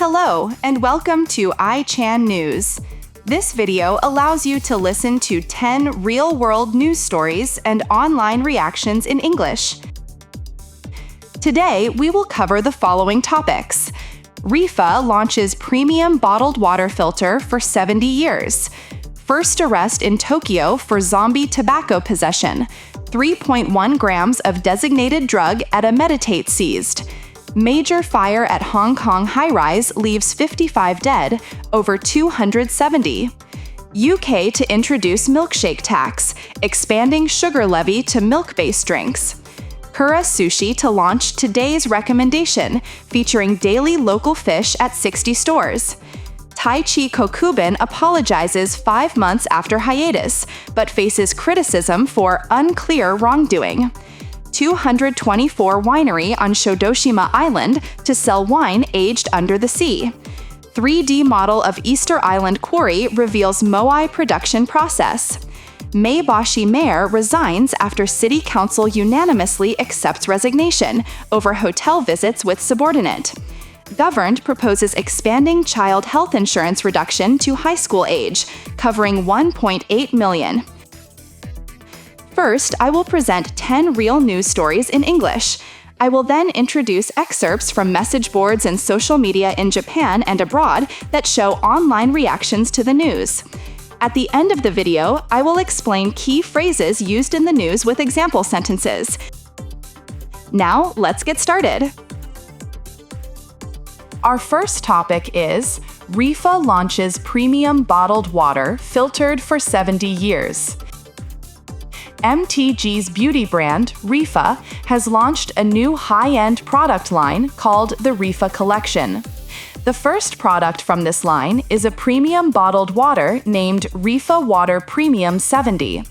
Hello, and welcome to iChan News. This video allows you to listen to 10 real-world news stories and online reactions in English. Today, we will cover the following topics. ReFa launches premium bottled water filter for 70 years. First arrest in Tokyo for zombie tobacco possession. 3.1 grams of designated drug at a meditate seized. Major fire at Hong Kong high-rise leaves 55 dead, over 270. UK to introduce milkshake tax, expanding sugar levy to milk-based drinks. Kura Sushi to launch today's recommendation, featuring daily local fish at 60 stores. Taichi Kokubun apologizes 5 months after hiatus, but faces criticism for unclear wrongdoing. 224 winery on Shodoshima Island to sell wine aged under the sea. 3D model of Easter Island quarry reveals Moai production process. Maebashi mayor resigns after city council unanimously accepts resignation over hotel visits with subordinate. Governed proposes expanding child health insurance reduction to high school age, covering 1.8 million. First, I will present 10 real news stories in English. I will then introduce excerpts from message boards and social media in Japan and abroad that show online reactions to the news. At the end of the video, I will explain key phrases used in the news with example sentences. Now, let's get started. Our first topic is ReFa launches premium bottled water filtered for 70 years. MTG's beauty brand, ReFa, has launched a new high-end product line called the ReFa Collection. The first product from this line is a premium bottled water named ReFa Water Premium 70.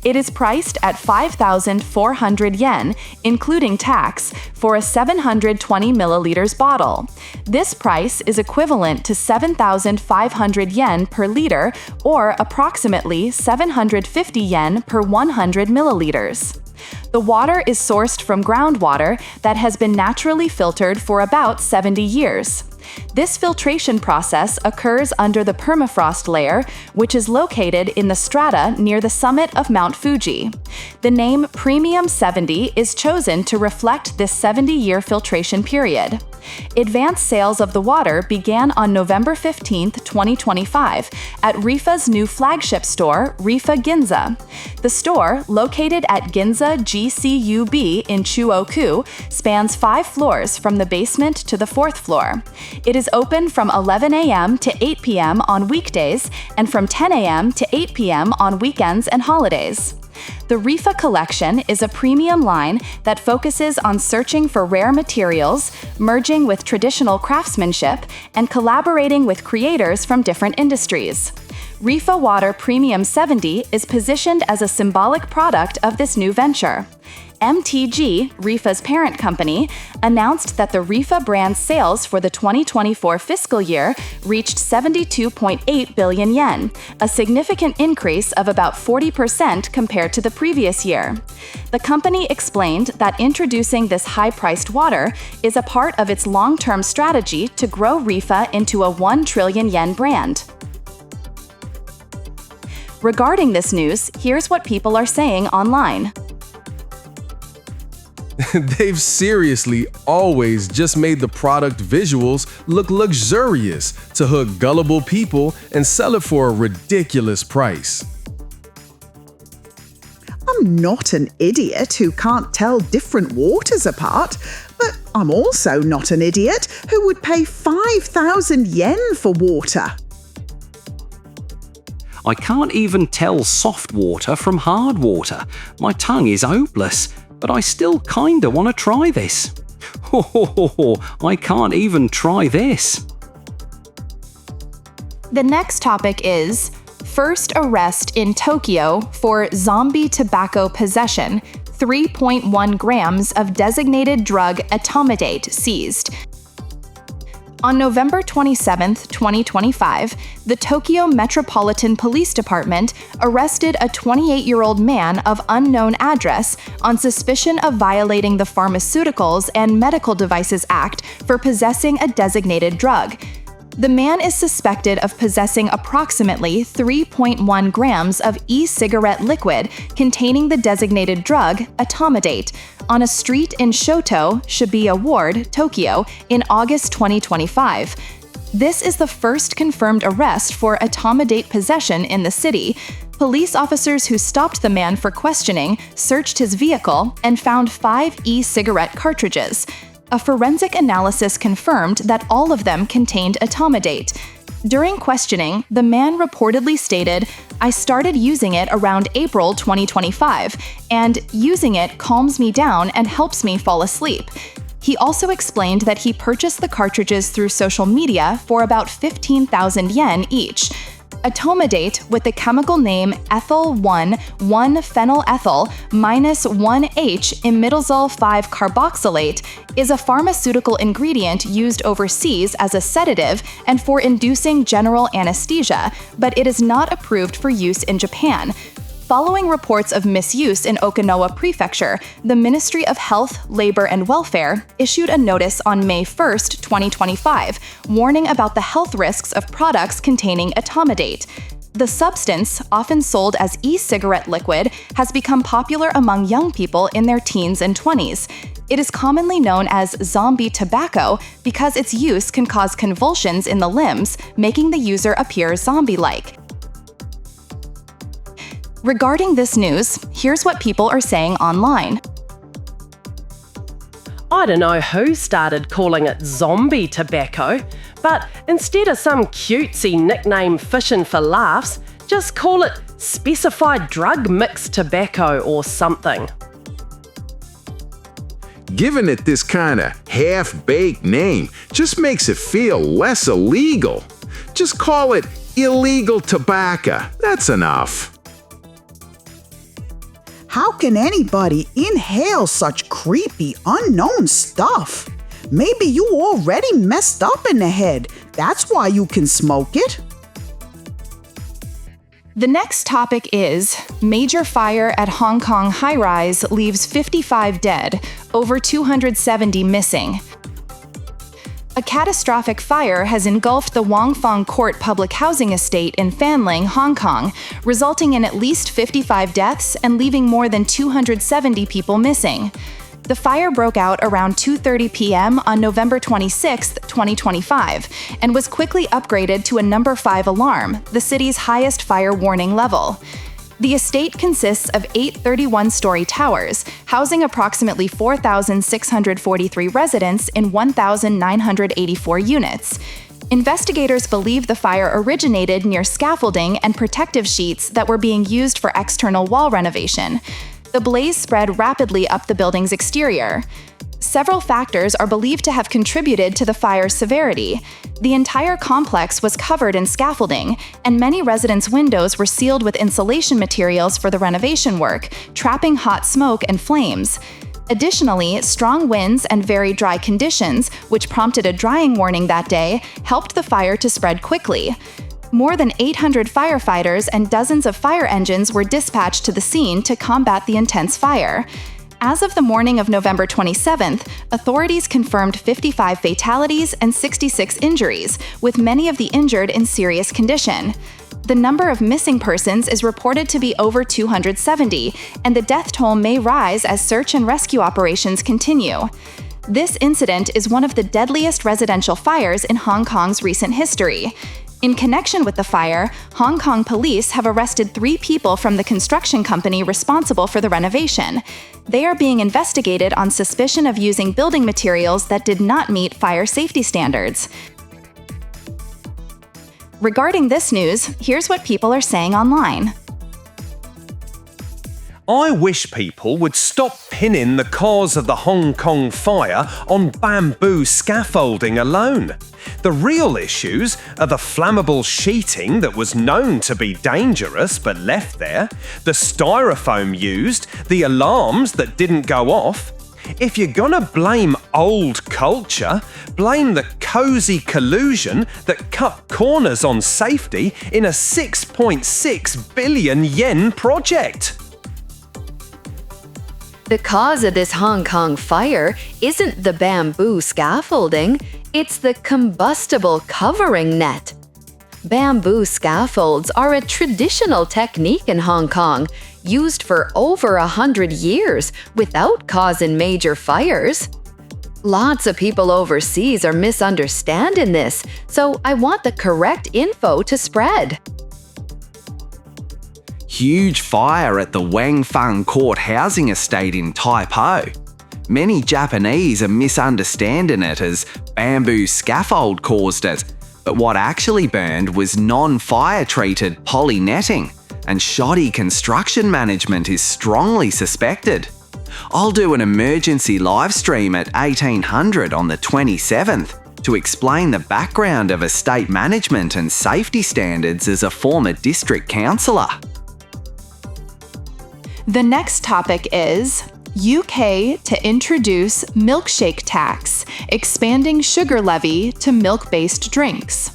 It is priced at 5,400 yen, including tax, for a 720 milliliters bottle. This price is equivalent to 7,500 yen per liter, or approximately 750 yen per 100 milliliters. The water is sourced from groundwater that has been naturally filtered for about 70 years. This filtration process occurs under the permafrost layer, which is located in the strata near the summit of Mount Fuji. The name Premium 70 is chosen to reflect this 70-year filtration period. Advanced sales of the water began on November 15, 2025, at ReFa's new flagship store, ReFa Ginza. The store, located at Ginza GCUB in Chuoku, spans 5 floors from the basement to the 4th floor. It is open from 11 a.m. to 8 p.m. on weekdays and from 10 a.m. to 8 p.m. on weekends and holidays. The ReFa Collection is a premium line that focuses on searching for rare materials, merging with traditional craftsmanship, and collaborating with creators from different industries. ReFa Water Premium 70 is positioned as a symbolic product of this new venture. MTG, ReFa's parent company, announced that the ReFa brand's sales for the 2024 fiscal year reached 72.8 billion yen, a significant increase of about 40% compared to the previous year. The company explained that introducing this high-priced water is a part of its long-term strategy to grow ReFa into a 1 trillion yen brand. Regarding this news, here's what people are saying online. They've seriously always just made the product visuals look luxurious to hook gullible people and sell it for a ridiculous price. I'm not an idiot who can't tell different waters apart, but I'm also not an idiot who would pay 5,000 yen for water. I can't even tell soft water from hard water. My tongue is hopeless. But I still kinda wanna try this. I can't even try this. The next topic is first arrest in Tokyo for zombie tobacco possession. 3.1 grams of designated drug etomidate seized. On November 27, 2025, the Tokyo Metropolitan Police Department arrested a 28-year-old man of unknown address on suspicion of violating the Pharmaceuticals and Medical Devices Act for possessing a designated drug. The man is suspected of possessing approximately 3.1 grams of e-cigarette liquid containing the designated drug etomidate on a street in Shoto, Shibuya Ward, Tokyo, in August 2025. This is the first confirmed arrest for etomidate possession in the city. Police officers who stopped the man for questioning searched his vehicle and found 5 e-cigarette cartridges. A forensic analysis confirmed that all of them contained etomidate. During questioning, the man reportedly stated, "I started using it around April 2025, and using it calms me down and helps me fall asleep." He also explained that he purchased the cartridges through social media for about 15,000 yen each. Etomidate, with the chemical name ethyl 1,1-phenylethyl minus 1H-imidazole 5-carboxylate, is a pharmaceutical ingredient used overseas as a sedative and for inducing general anesthesia, but it is not approved for use in Japan. Following reports of misuse in Okinawa Prefecture, the Ministry of Health, Labor and Welfare issued a notice on May 1, 2025, warning about the health risks of products containing etomidate. The substance, often sold as e-cigarette liquid, has become popular among young people in their teens and 20s. It is commonly known as zombie tobacco because its use can cause convulsions in the limbs, making the user appear zombie-like. Regarding this news, here's what people are saying online. I don't know who started calling it zombie tobacco, but instead of some cutesy nickname fishing for laughs, just call it specified drug mixed tobacco or something. Giving it this kind of half-baked name just makes it feel less illegal. Just call it illegal tobacco. That's enough. How can anybody inhale such creepy, unknown stuff? Maybe you already messed up in the head. That's why you can smoke it. The next topic is major fire at Hong Kong high-rise leaves 55 dead, over 270 missing. A catastrophic fire has engulfed the Wangfang Court public housing estate in Fanling, Hong Kong, resulting in at least 55 deaths and leaving more than 270 people missing. The fire broke out around 2:30 p.m. on November 26, 2025, and was quickly upgraded to a number 5 alarm, the city's highest fire warning level. The estate consists of 8 31-story towers, housing approximately 4,643 residents in 1,984 units. Investigators believe the fire originated near scaffolding and protective sheets that were being used for external wall renovation. The blaze spread rapidly up the building's exterior. Several factors are believed to have contributed to the fire's severity. The entire complex was covered in scaffolding, and many residents' windows were sealed with insulation materials for the renovation work, trapping hot smoke and flames. Additionally, strong winds and very dry conditions, which prompted a drying warning that day, helped the fire to spread quickly. More than 800 firefighters and dozens of fire engines were dispatched to the scene to combat the intense fire. As of the morning of November 27th, authorities confirmed 55 fatalities and 66 injuries, with many of the injured in serious condition. The number of missing persons is reported to be over 270, and the death toll may rise as search and rescue operations continue. This incident is one of the deadliest residential fires in Hong Kong's recent history. In connection with the fire, Hong Kong police have arrested 3 people from the construction company responsible for the renovation. They are being investigated on suspicion of using building materials that did not meet fire safety standards. Regarding this news, here's what people are saying online. I wish people would stop pinning the cause of the Hong Kong fire on bamboo scaffolding alone. The real issues are the flammable sheeting that was known to be dangerous but left there, the styrofoam used, the alarms that didn't go off. If you're gonna blame old culture, blame the cozy collusion that cut corners on safety in a 6.6 billion yen project. The cause of this Hong Kong fire isn't the bamboo scaffolding, it's the combustible covering net. Bamboo scaffolds are a traditional technique in Hong Kong, used for over 100 years without causing major fires. Lots of people overseas are misunderstanding this, so I want the correct info to spread. Huge fire at the Wangfang Court housing estate in Tai Po. Many Japanese are misunderstanding it as bamboo scaffold caused it, but what actually burned was non-fire treated poly netting, and shoddy construction management is strongly suspected. I'll do an emergency live stream at 1800 on the 27th to explain the background of estate management and safety standards as a former district councillor. The next topic is UK to introduce milkshake tax, expanding sugar levy to milk-based drinks.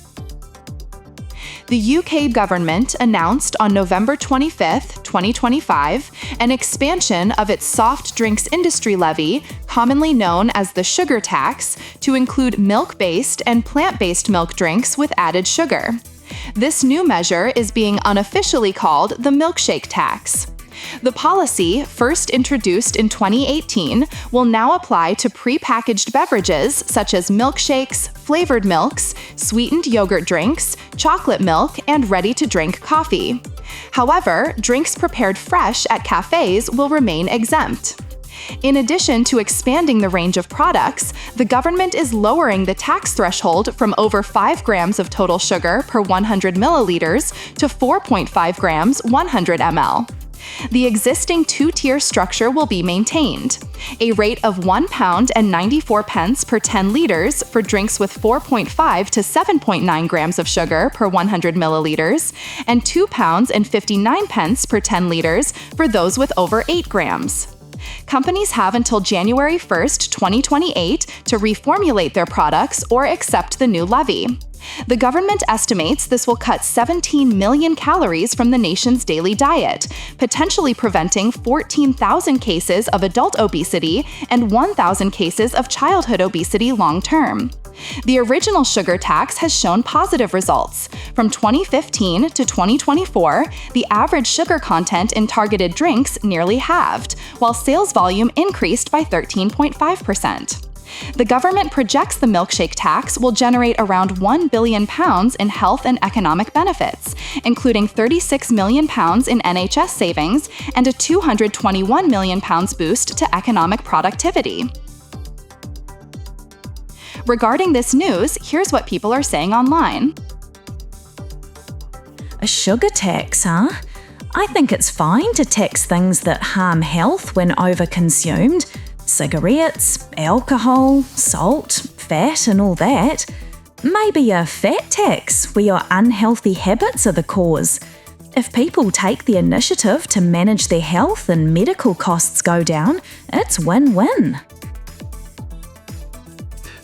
The UK government announced on November 25, 2025, an expansion of its soft drinks industry levy, commonly known as the sugar tax, to include milk-based and plant-based milk drinks with added sugar. This new measure is being unofficially called the milkshake tax. The policy, first introduced in 2018, will now apply to prepackaged beverages such as milkshakes, flavored milks, sweetened yogurt drinks, chocolate milk, and ready-to-drink coffee. However, drinks prepared fresh at cafes will remain exempt. In addition to expanding the range of products, the government is lowering the tax threshold from over 5 grams of total sugar per 100 milliliters to 4.5 grams 100 ml. The existing two-tier structure will be maintained. A rate of £1.94 per 10 liters for drinks with 4.5 to 7.9 grams of sugar per 100 milliliters, and £2.59 per 10 liters for those with over 8 grams. Companies have until January 1, 2028 to reformulate their products or accept the new levy. The government estimates this will cut 17 million calories from the nation's daily diet, potentially preventing 14,000 cases of adult obesity and 1,000 cases of childhood obesity long-term. The original sugar tax has shown positive results. From 2015 to 2024, the average sugar content in targeted drinks nearly halved, while sales volume increased by 13.5%. The government projects the milkshake tax will generate around £1 billion in health and economic benefits, including £36 million in NHS savings and a £221 million boost to economic productivity. Regarding this news, here's what people are saying online. A sugar tax, huh? I think it's fine to tax things that harm health when overconsumed. Cigarettes, alcohol, salt, fat and all that. Maybe a fat tax where your unhealthy habits are the cause. If people take the initiative to manage their health and medical costs go down, it's win-win.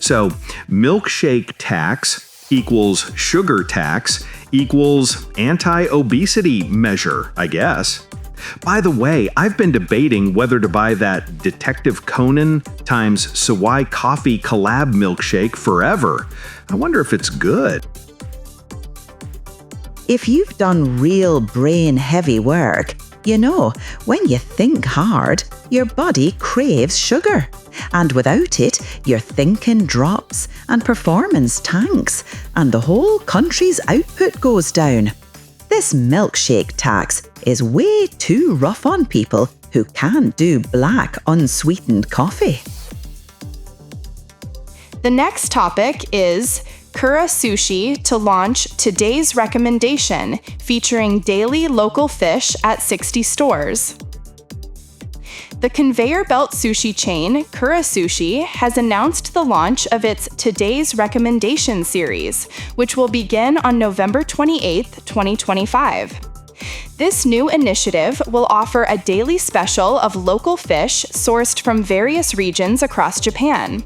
So, milkshake tax equals sugar tax equals anti-obesity measure, I guess. By the way, I've been debating whether to buy that Detective Conan times Sawai Coffee collab milkshake forever. I wonder if it's good. If you've done real brain-heavy work, you know, when you think hard, your body craves sugar. And without it, your thinking drops and performance tanks, and the whole country's output goes down. This milkshake tax is way too rough on people who can't do black unsweetened coffee. The next topic is Kura Sushi to launch today's recommendation, featuring daily local fish at 60 stores. The conveyor belt sushi chain, Kura Sushi, has announced the launch of its Today's Recommendation series, which will begin on November 28, 2025. This new initiative will offer a daily special of local fish sourced from various regions across Japan.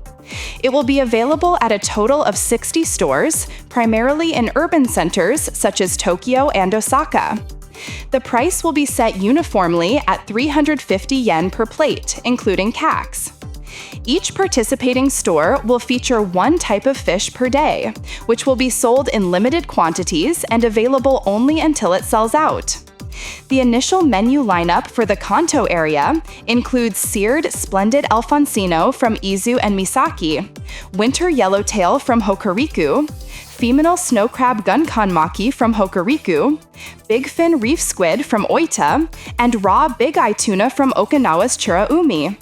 It will be available at a total of 60 stores, primarily in urban centers such as Tokyo and Osaka. The price will be set uniformly at 350 yen per plate, including tax. Each participating store will feature one type of fish per day, which will be sold in limited quantities and available only until it sells out. The initial menu lineup for the Kanto area includes seared splendid Alfonsino from Izu and Misaki, winter yellowtail from Hokuriku, feminal snow crab gunkanmaki from Hokuriku, bigfin reef squid from Oita, and raw big-eye tuna from Okinawa's Churaumi.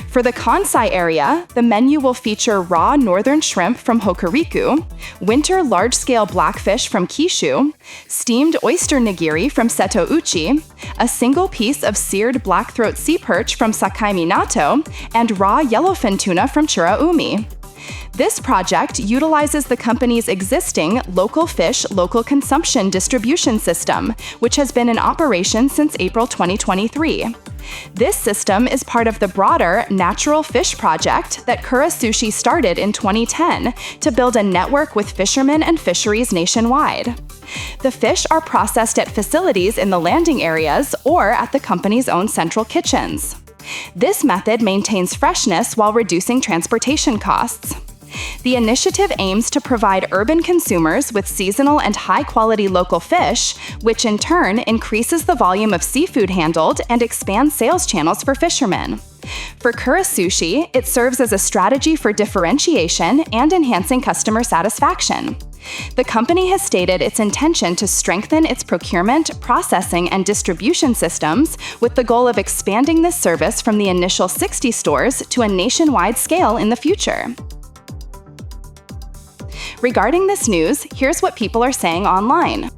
For the Kansai area, the menu will feature raw northern shrimp from Hokuriku, winter large-scale blackfish from Kishu, steamed oyster nigiri from Setouchi, a single piece of seared blackthroat sea perch from Sakai Minato, and raw yellowfin tuna from Churaumi. This project utilizes the company's existing local fish, local consumption distribution system, which has been in operation since April 2023. This system is part of the broader Natural Fish Project that Kura Sushi started in 2010 to build a network with fishermen and fisheries nationwide. The fish are processed at facilities in the landing areas or at the company's own central kitchens. This method maintains freshness while reducing transportation costs. The initiative aims to provide urban consumers with seasonal and high-quality local fish, which in turn increases the volume of seafood handled and expands sales channels for fishermen. For Kura Sushi, it serves as a strategy for differentiation and enhancing customer satisfaction. The company has stated its intention to strengthen its procurement, processing, and distribution systems with the goal of expanding this service from the initial 60 stores to a nationwide scale in the future. Regarding this news, here's what people are saying online.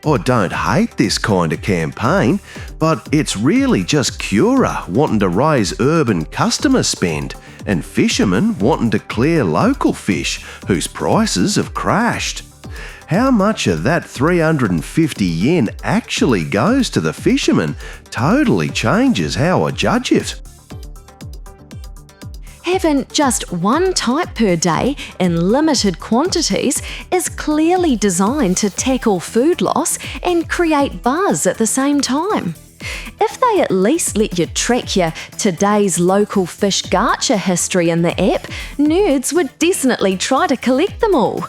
I don't hate this kind of campaign, but it's really just Cura wanting to raise urban customer spend and fishermen wanting to clear local fish whose prices have crashed. How much of that 350 yen actually goes to the fishermen totally changes how I judge it. Having just one type per day in limited quantities is clearly designed to tackle food loss and create buzz at the same time. If they at least let you track your today's local fish gacha history in the app, nerds would definitely try to collect them all.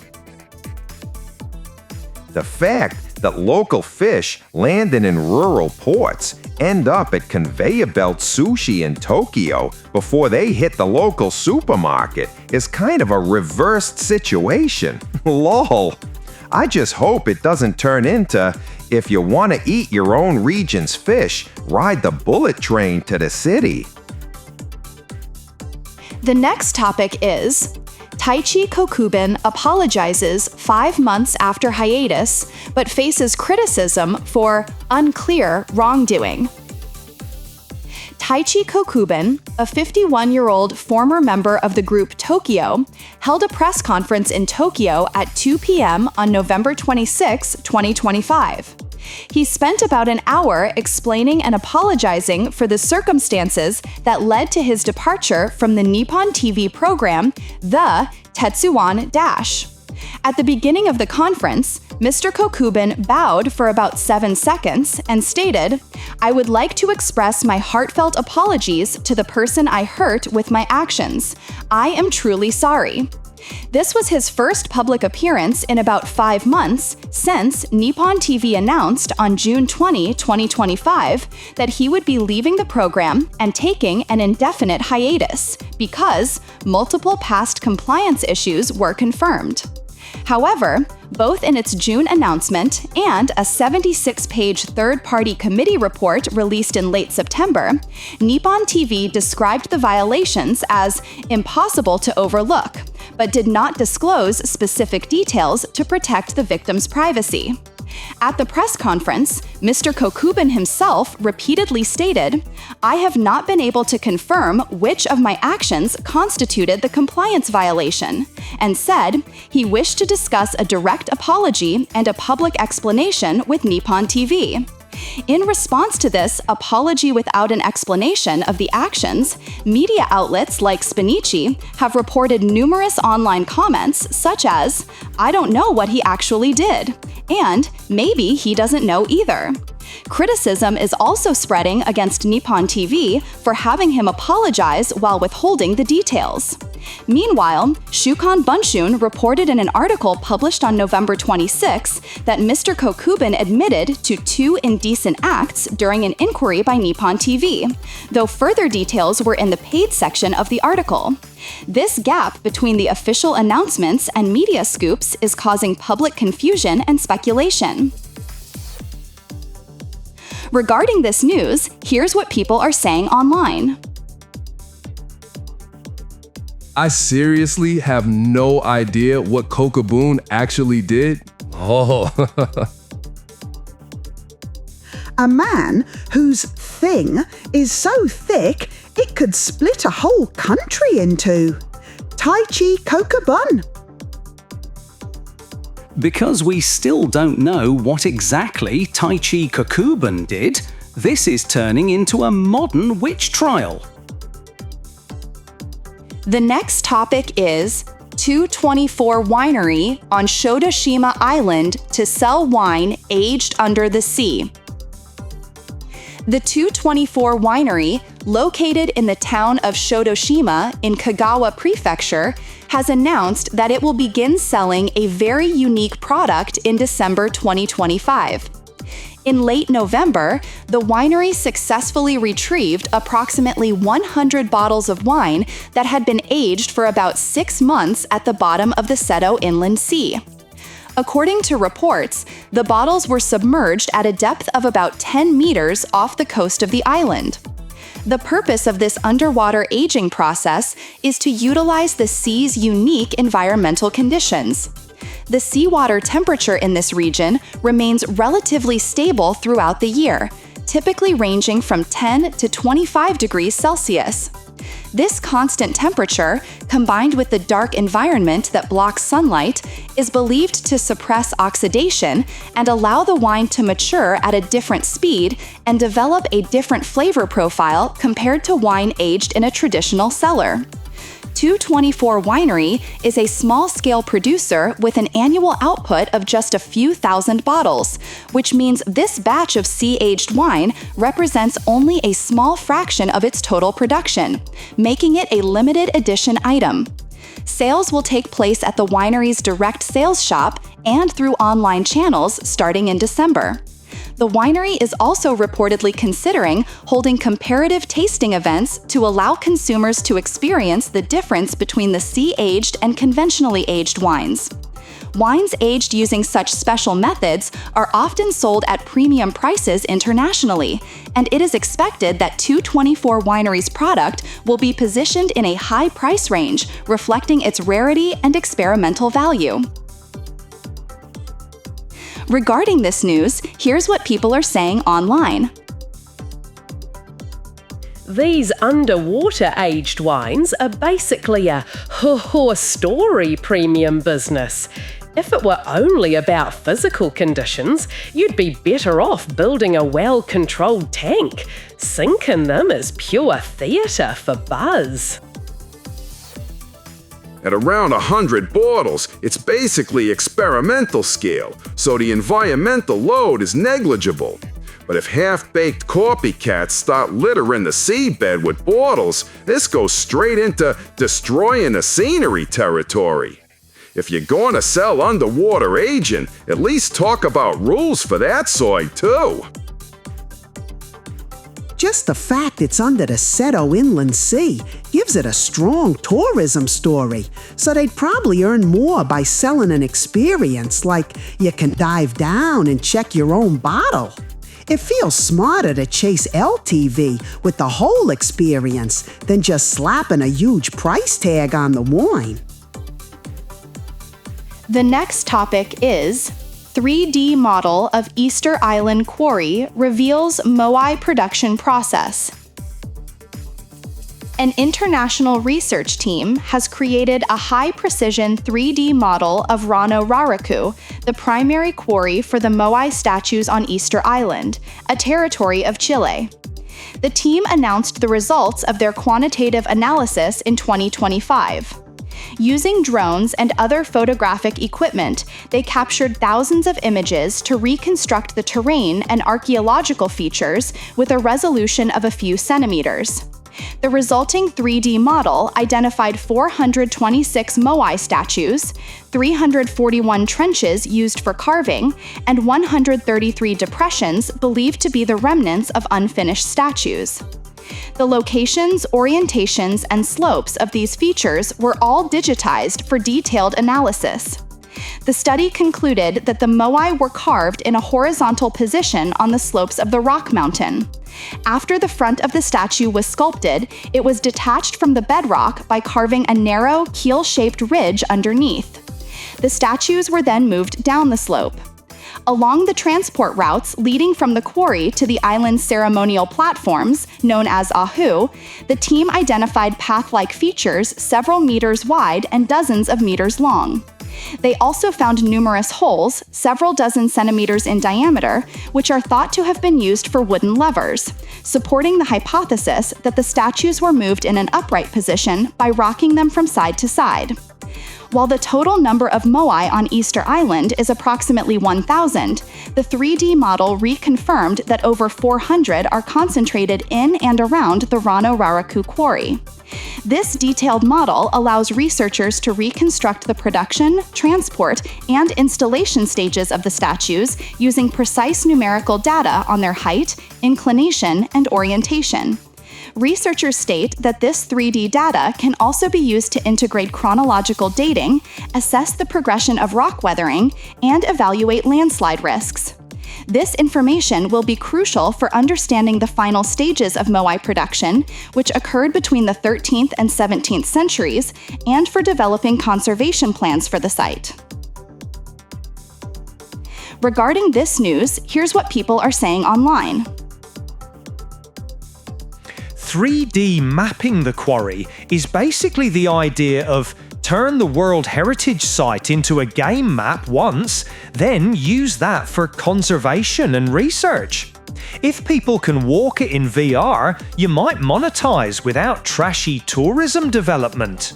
The fact that local fish landing in rural ports end up at conveyor belt sushi in Tokyo before they hit the local supermarket is kind of a reversed situation. Lol. I just hope it doesn't turn into, if you want to eat your own region's fish, ride the bullet train to the city. The next topic is Taichi Kokuben apologizes 5 months after hiatus, but faces criticism for unclear wrongdoing. Taichi Kokuben, a 51-year-old former member of the group Tokyo, held a press conference in Tokyo at 2 p.m. on November 26, 2025. He spent about an hour explaining and apologizing for the circumstances that led to his departure from the Nippon TV program, The Tetsuwan Dash. At the beginning of the conference, Mr. Kokuben bowed for about 7 seconds and stated, "I would like to express my heartfelt apologies to the person I hurt with my actions. I am truly sorry." This was his first public appearance in about 5 months since Nippon TV announced on June 20, 2025, that he would be leaving the program and taking an indefinite hiatus because multiple past compliance issues were confirmed. However, both in its June announcement and a 76-page third-party committee report released in late September, Nippon TV described the violations as impossible to overlook, but did not disclose specific details to protect the victim's privacy. At the press conference, Mr. Kokubin himself repeatedly stated, "I have not been able to confirm which of my actions constituted the compliance violation," and said he wished to discuss a direct apology and a public explanation with Nippon TV. In response to this apology without an explanation of the actions, media outlets like Spinichi have reported numerous online comments such as, "I don't know what he actually did," and "maybe he doesn't know either." Criticism is also spreading against Nippon TV for having him apologize while withholding the details. Meanwhile, Shukan Bunshun reported in an article published on November 26 that Mr. Kokubin admitted to 2 indecent acts during an inquiry by Nippon TV, though further details were in the paid section of the article. This gap between the official announcements and media scoops is causing public confusion and speculation. Regarding this news, here's what people are saying online. I seriously have no idea what Kokubun actually did. Oh. A man whose thing is so thick it could split a whole country in two. Taichi Kokubun. Because we still don't know what exactly Taichi Kokubun did, this is turning into a modern witch trial. The next topic is 224 Winery on Shodoshima Island to sell wine aged under the sea. The 224 Winery, located in the town of Shodoshima in Kagawa Prefecture, has announced that it will begin selling a very unique product in December 2025. In late November, the winery successfully retrieved approximately 100 bottles of wine that had been aged for about 6 months at the bottom of the Seto Inland Sea. According to reports, the bottles were submerged at a depth of about 10 meters off the coast of the island. The purpose of this underwater aging process is to utilize the sea's unique environmental conditions. The seawater temperature in this region remains relatively stable throughout the year, typically ranging from 10 to 25 degrees Celsius. This constant temperature, combined with the dark environment that blocks sunlight, is believed to suppress oxidation and allow the wine to mature at a different speed and develop a different flavor profile compared to wine aged in a traditional cellar. 224 Winery is a small-scale producer with an annual output of just a few thousand bottles, which means this batch of sea-aged wine represents only a small fraction of its total production, making it a limited edition item. Sales will take place at the winery's direct sales shop and through online channels starting in December. The winery is also reportedly considering holding comparative tasting events to allow consumers to experience the difference between the sea-aged and conventionally aged wines. Wines aged using such special methods are often sold at premium prices internationally, and it is expected that 224 Winery's product will be positioned in a high price range, reflecting its rarity and experimental value. Regarding this news, here's what people are saying online. These underwater aged wines are basically a story premium business. If it were only about physical conditions, you'd be better off building a well-controlled tank. Sinking them is pure theatre for buzz. At around 100 bottles, it's basically experimental scale, so the environmental load is negligible. But if half-baked copycats start littering the seabed with bottles, this goes straight into destroying the scenery territory. If you're going to sell underwater aging, at least talk about rules for that side too. Just the fact it's under the Seto Inland Sea gives it a strong tourism story, so they'd probably earn more by selling an experience like you can dive down and check your own bottle. It feels smarter to chase LTV with the whole experience than just slapping a huge price tag on the wine. The next topic is 3D model of Easter Island quarry reveals Moai production process. An international research team has created a high-precision 3D model of Rano Raraku, the primary quarry for the Moai statues on Easter Island, a territory of Chile. The team announced the results of their quantitative analysis in 2025. Using drones and other photographic equipment, they captured thousands of images to reconstruct the terrain and archaeological features with a resolution of a few centimeters. The resulting 3D model identified 426 Moai statues, 341 trenches used for carving, and 133 depressions believed to be the remnants of unfinished statues. The locations, orientations, and slopes of these features were all digitized for detailed analysis. The study concluded that the Moai were carved in a horizontal position on the slopes of the rock mountain. After the front of the statue was sculpted, it was detached from the bedrock by carving a narrow, keel-shaped ridge underneath. The statues were then moved down the slope. Along the transport routes leading from the quarry to the island's ceremonial platforms, known as ahu, the team identified path-like features several meters wide and dozens of meters long. They also found numerous holes, several dozen centimeters in diameter, which are thought to have been used for wooden levers, supporting the hypothesis that the statues were moved in an upright position by rocking them from side to side. While the total number of Moai on Easter Island is approximately 1,000, the 3D model reconfirmed that over 400 are concentrated in and around the Rano Raraku quarry. This detailed model allows researchers to reconstruct the production, transport, and installation stages of the statues using precise numerical data on their height, inclination, and orientation. Researchers state that this 3D data can also be used to integrate chronological dating, assess the progression of rock weathering, and evaluate landslide risks. This information will be crucial for understanding the final stages of Moai production, which occurred between the 13th and 17th centuries, and for developing conservation plans for the site. Regarding this news, here's what people are saying online. 3D mapping the quarry is basically the idea of turn the World Heritage Site into a game map once, then use that for conservation and research. If people can walk it in VR, you might monetize without trashy tourism development.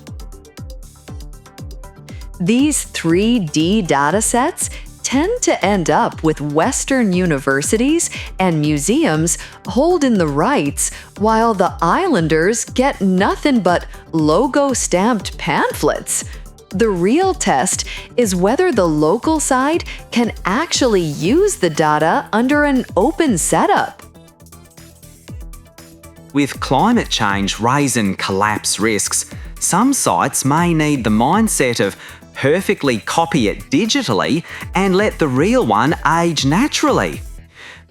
These 3D datasets tend to end up with Western universities and museums holding the rights, while the islanders get nothing but logo-stamped pamphlets. The real test is whether the local side can actually use the data under an open setup. With climate change raising collapse risks, some sites may need the mindset of perfectly copy it digitally and let the real one age naturally.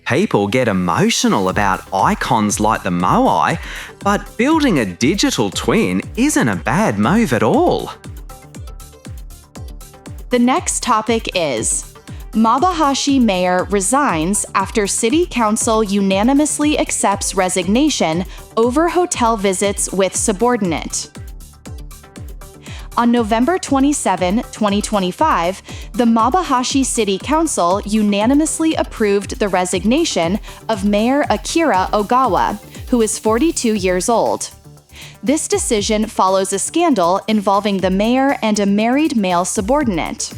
People get emotional about icons like the Moai, but building a digital twin isn't a bad move at all. The next topic is Mabahashi mayor resigns after city council unanimously accepts resignation over hotel visits with subordinate. On November 27, 2025, the Mabahashi City Council unanimously approved the resignation of Mayor Akira Ogawa, who is 42 years old. This decision follows a scandal involving the mayor and a married male subordinate.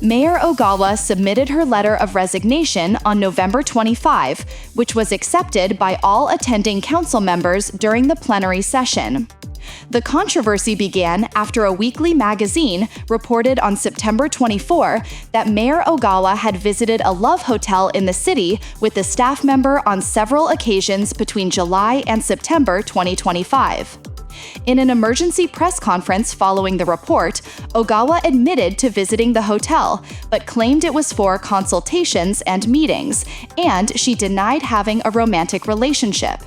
Mayor Ogawa submitted her letter of resignation on November 25, which was accepted by all attending council members during the plenary session. The controversy began after a weekly magazine reported on September 24 that Mayor Ogawa had visited a love hotel in the city with a staff member on several occasions between July and September 2025. In an emergency press conference following the report, Ogawa admitted to visiting the hotel, but claimed it was for consultations and meetings, and she denied having a romantic relationship.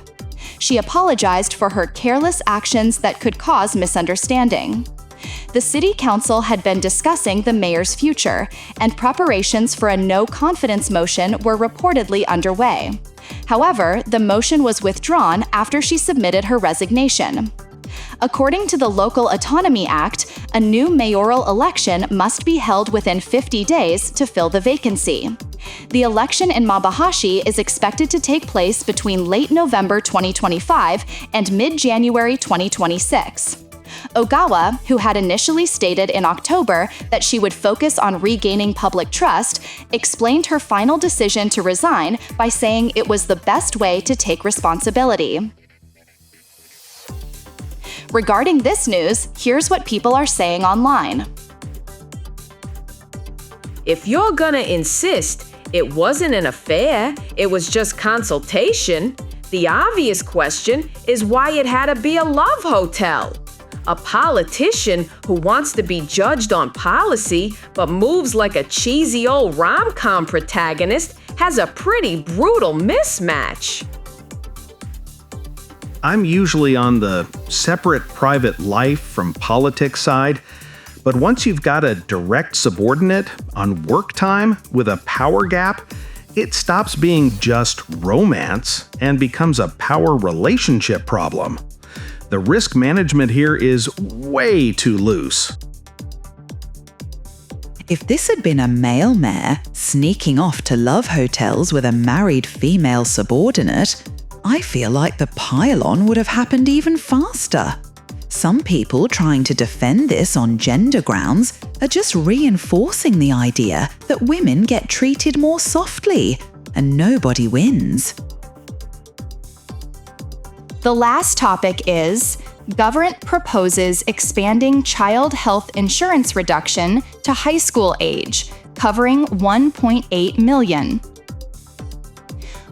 She apologized for her careless actions that could cause misunderstanding. The City Council had been discussing the mayor's future, and preparations for a no-confidence motion were reportedly underway. However, the motion was withdrawn after she submitted her resignation. According to the Local Autonomy Act, a new mayoral election must be held within 50 days to fill the vacancy. The election in Mabahashi is expected to take place between late November 2025 and mid-January 2026. Ogawa, who had initially stated in October that she would focus on regaining public trust, explained her final decision to resign by saying it was the best way to take responsibility. Regarding this news, here's what people are saying online. If you're gonna insist it wasn't an affair, it was just consultation, the obvious question is why it had to be a love hotel. A politician who wants to be judged on policy but moves like a cheesy old rom-com protagonist has a pretty brutal mismatch. I'm usually on the separate private life from politics side, but once you've got a direct subordinate on work time with a power gap, it stops being just romance and becomes a power relationship problem. The risk management here is way too loose. If this had been a male mayor sneaking off to love hotels with a married female subordinate, I feel like the pile-on would have happened even faster. Some people trying to defend this on gender grounds are just reinforcing the idea that women get treated more softly, and nobody wins. The last topic is government proposes expanding child health insurance reduction to high school age, covering 1.8 million.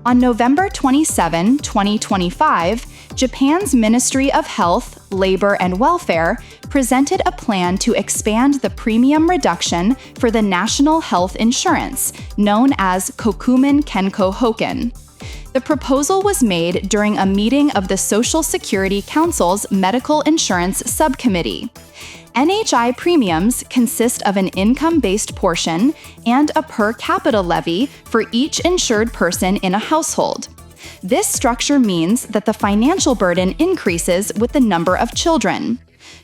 On November 27, 2025, Japan's Ministry of Health, Labor and Welfare presented a plan to expand the premium reduction for the national health insurance, known as Kokumin Kenko Hoken. The proposal was made during a meeting of the Social Security Council's Medical Insurance Subcommittee. NHI premiums consist of an income-based portion and a per capita levy for each insured person in a household. This structure means that the financial burden increases with the number of children.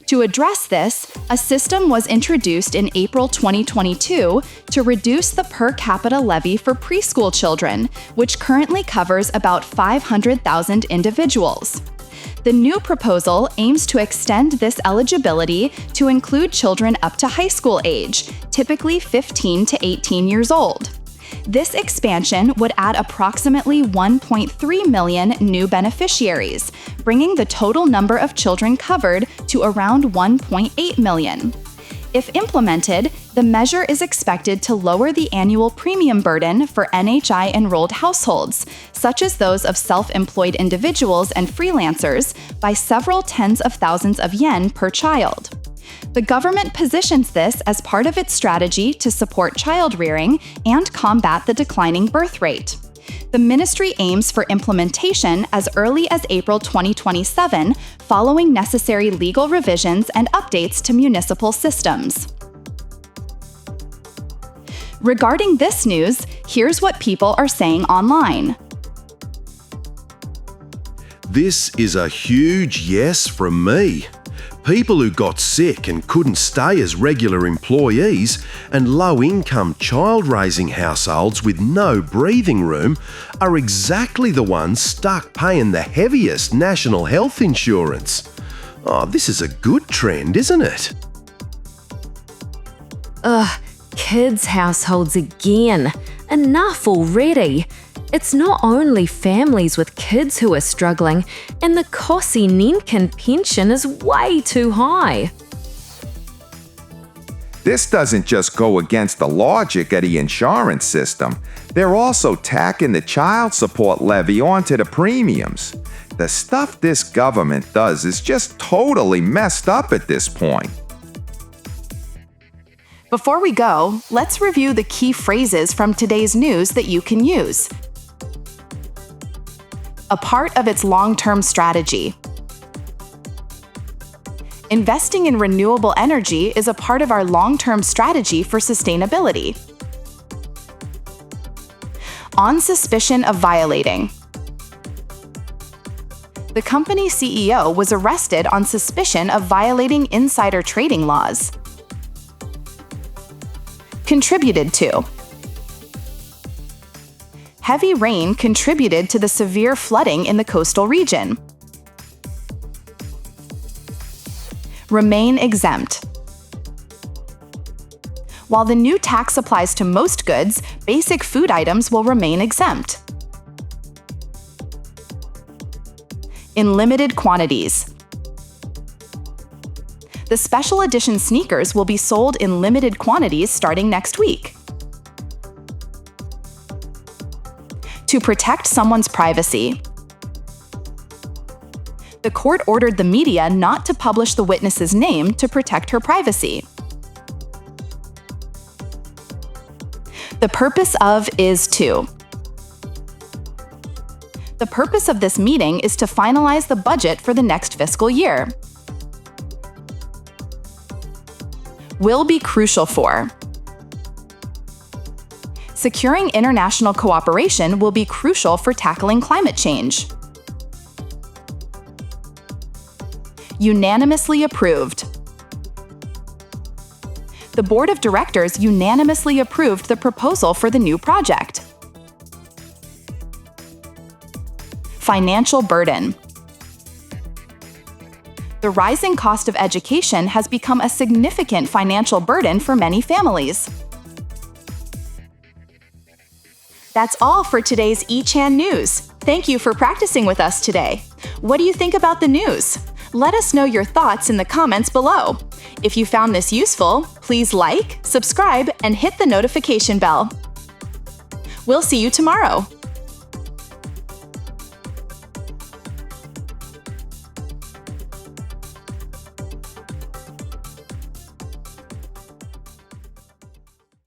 To address this, a system was introduced in April 2022 to reduce the per capita levy for preschool children, which currently covers about 500,000 individuals. The new proposal aims to extend this eligibility to include children up to high school age, typically 15 to 18 years old. This expansion would add approximately 1.3 million new beneficiaries, bringing the total number of children covered to around 1.8 million. If implemented, the measure is expected to lower the annual premium burden for NHI-enrolled households, such as those of self-employed individuals and freelancers, by several tens of thousands of yen per child. The government positions this as part of its strategy to support child-rearing and combat the declining birth rate. The ministry aims for implementation as early as April 2027, following necessary legal revisions and updates to municipal systems. Regarding this news, here's what people are saying online. This is a huge yes from me. People who got sick and couldn't stay as regular employees, and low-income child-raising households with no breathing room are exactly the ones stuck paying the heaviest national health insurance. Oh, this is a good trend, isn't it? Ugh, kids' households again. Enough already. It's not only families with kids who are struggling, and the Kosi Ninkin pension is way too high. This doesn't just go against the logic of the insurance system. They're also tacking the child support levy onto the premiums. The stuff this government does is just totally messed up at this point. Before we go, let's review the key phrases from today's news that you can use. A part of its long-term strategy. Investing in renewable energy is a part of our long-term strategy for sustainability. On suspicion of violating. The company CEO was arrested on suspicion of violating insider trading laws. Contributed to. Heavy rain contributed to the severe flooding in the coastal region. Remain exempt. While the new tax applies to most goods, basic food items will remain exempt. In limited quantities. The special edition sneakers will be sold in limited quantities starting next week. To protect someone's privacy. The court ordered the media not to publish the witness's name to protect her privacy. The purpose of is to. The purpose of this meeting is to finalize the budget for the next fiscal year. Will be crucial for. Securing international cooperation will be crucial for tackling climate change. Unanimously approved. The board of directors unanimously approved the proposal for the new project. Financial burden. The rising cost of education has become a significant financial burden for many families. That's all for today's eChan News. Thank you for practicing with us today. What do you think about the news? Let us know your thoughts in the comments below. If you found this useful, please like, subscribe, and hit the notification bell. We'll see you tomorrow.